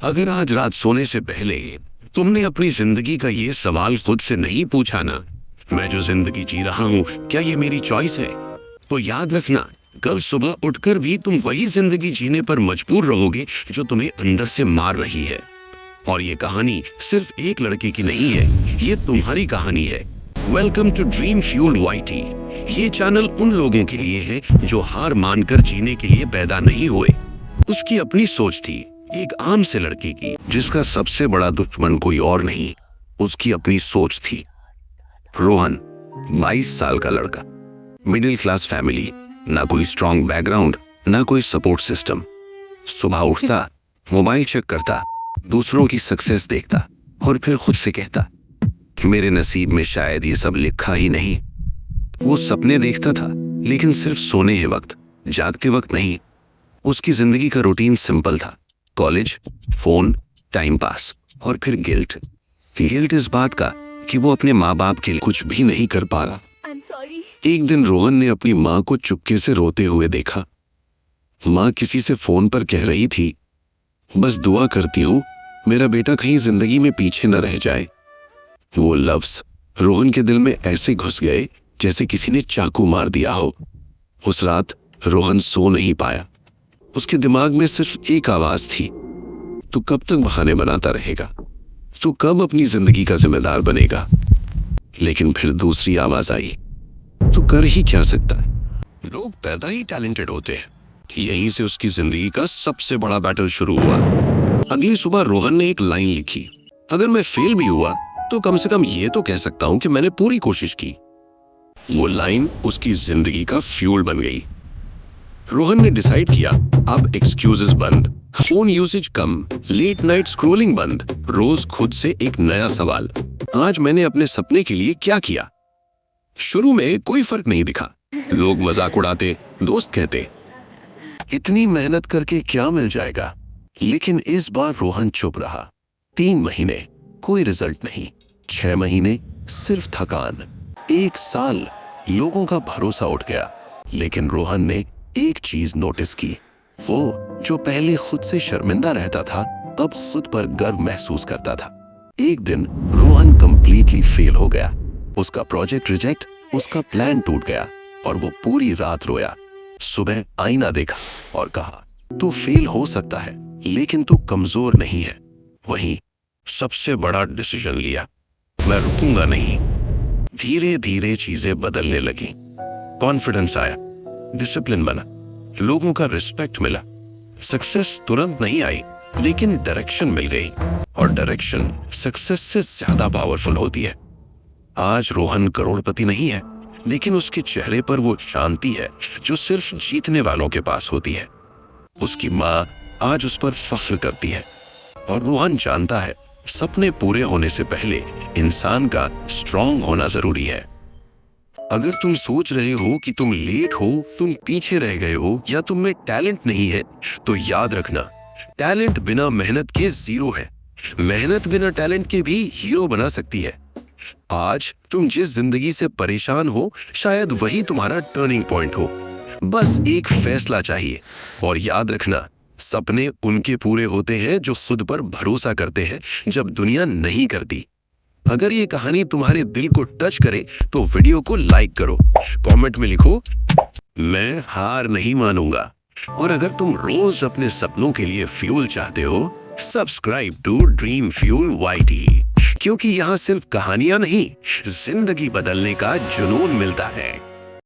अगर आज रात सोने से पहले तुमने अपनी जिंदगी का ये सवाल खुद से नहीं पूछा ना, मैं जो जिंदगी जी रहा हूँ क्या ये मेरी चॉइस है, तो याद रखना कल सुबह उठकर भी तुम वही जिंदगी जीने पर मजबूर रहोगे जो तुम्हें अंदर से मार रही है। और ये कहानी सिर्फ एक लड़के की नहीं है, ये तुम्हारी कहानी है। Welcome to Dream Fuel YT. ये चैनल उन लोगों के लिए है जो हार मानकर जीने के लिए पैदा नहीं हुए। उसकी अपनी सोच थी, एक आम से लड़के की जिसका सबसे बड़ा दुश्मन कोई और नहीं, उसकी अपनी सोच थी। रोहन 22 साल का लड़का, मिडिल क्लास फैमिली, ना कोई स्ट्रॉन्ग बैकग्राउंड, ना कोई सपोर्ट सिस्टम। सुबह उठता, मोबाइल चेक करता, दूसरों की सक्सेस देखता और फिर खुद से कहता मेरे नसीब में शायद ये सब लिखा ही नहीं। वो सपने देखता था लेकिन सिर्फ सोने के वक्त, जागते वक्त नहीं। उसकी जिंदगी का रूटीन सिंपल था, कॉलेज, फोन, टाइम पास और फिर गिल्ट इस बात का कि वो अपने माँ बाप के लिए कुछ भी नहीं कर पा रहा। एक दिन रोहन ने अपनी माँ को चुपके से रोते हुए देखा। माँ किसी से फोन पर कह रही थी, बस दुआ करती हूँ मेरा बेटा कहीं जिंदगी में पीछे न रह जाए। वो लफ्ज रोहन के दिल में ऐसे घुस गए जैसे किसी ने चाकू मार दिया हो। उस रात रोहन सो नहीं पाया। उसके दिमाग में सिर्फ एक आवाज थी, तू कब तक बहाने बनाता रहेगा, तू कब अपनी जिंदगी का जिम्मेदार बनेगा। लेकिन फिर दूसरी आवाज आई, तू कर ही क्या सकता है, लोग पैदा ही टैलेंटेड होते हैं। यहीं से उसकी जिंदगी का सबसे बड़ा बैटल शुरू हुआ। अगली सुबह रोहन ने एक लाइन लिखी, अगर मैं फेल भी हुआ तो कम से कम ये तो कह सकता हूं कि मैंने पूरी कोशिश की। वो लाइन उसकी जिंदगी का फ्यूल बन गई। रोहन ने डिसाइड किया, अब एक्सक्यूजेस बंद, फोन यूसेज कम, लेट नाइट स्क्रॉलिंग बंद, रोज खुद से एक नया सवाल, आज मैंने अपने सपने के लिए क्या किया। शुरू में कोई फर्क नहीं दिखा, लोग मजाक उड़ाते, दोस्त कहते इतनी मेहनत करके क्या मिल जाएगा। लेकिन इस बार रोहन चुप रहा। 3 महीने कोई रिजल्ट नहीं, 6 महीने सिर्फ थकान, 1 साल लोगों का भरोसा उठ गया। लेकिन रोहन ने एक चीज नोटिस की, वो जो पहले खुद से शर्मिंदा रहता था तब खुद पर गर्व महसूस करता था। एक दिन रोहन कंप्लीटली फेल हो गया, उसका प्रोजेक्ट रिजेक्ट, उसका प्लान टूट गया और वो पूरी रात रोया। सुबह आईना देखा और कहा, तू फेल हो सकता है लेकिन तू कमजोर नहीं है। वहीं सबसे बड़ा डिसीजन लिया, मैं रुकूंगा नहीं। धीरे धीरे चीजें बदलने लगी, कॉन्फिडेंस आया, डिसिप्लिन बना, लोगों का रिस्पेक्ट मिला। सक्सेस तुरंत नहीं आई लेकिन डायरेक्शन मिल गई, और डायरेक्शन सक्सेस से ज्यादा पावरफुल होती है। आज रोहन करोड़पति नहीं है लेकिन उसके चेहरे पर वो शांति है जो सिर्फ जीतने वालों के पास होती है। उसकी माँ आज उस पर फख्र करती है और रोहन जानता है सपने पूरे होने से पहले इंसान का स्ट्रांग होना जरूरी है। अगर तुम सोच रहे हो कि तुम लेट हो, तुम पीछे रह गए हो या तुम में टैलेंट नहीं है, तो याद रखना, टैलेंट बिना मेहनत के जीरो है, मेहनत बिना टैलेंट के भी हीरो बना सकती है। आज तुम जिस जिंदगी से परेशान हो शायद वही तुम्हारा टर्निंग पॉइंट हो। बस एक फैसला चाहिए, और याद रखना सपने उनके पूरे होते हैं जो खुद पर भरोसा करते हैं जब दुनिया नहीं करती। अगर ये कहानी तुम्हारे दिल को टच करे तो वीडियो को लाइक करो, कमेंट में लिखो मैं हार नहीं मानूंगा। और अगर तुम रोज अपने सपनों के लिए फ्यूल चाहते हो, subscribe to Dream Fuel YT, क्योंकि यहाँ सिर्फ कहानियां नहीं, जिंदगी बदलने का जुनून मिलता है।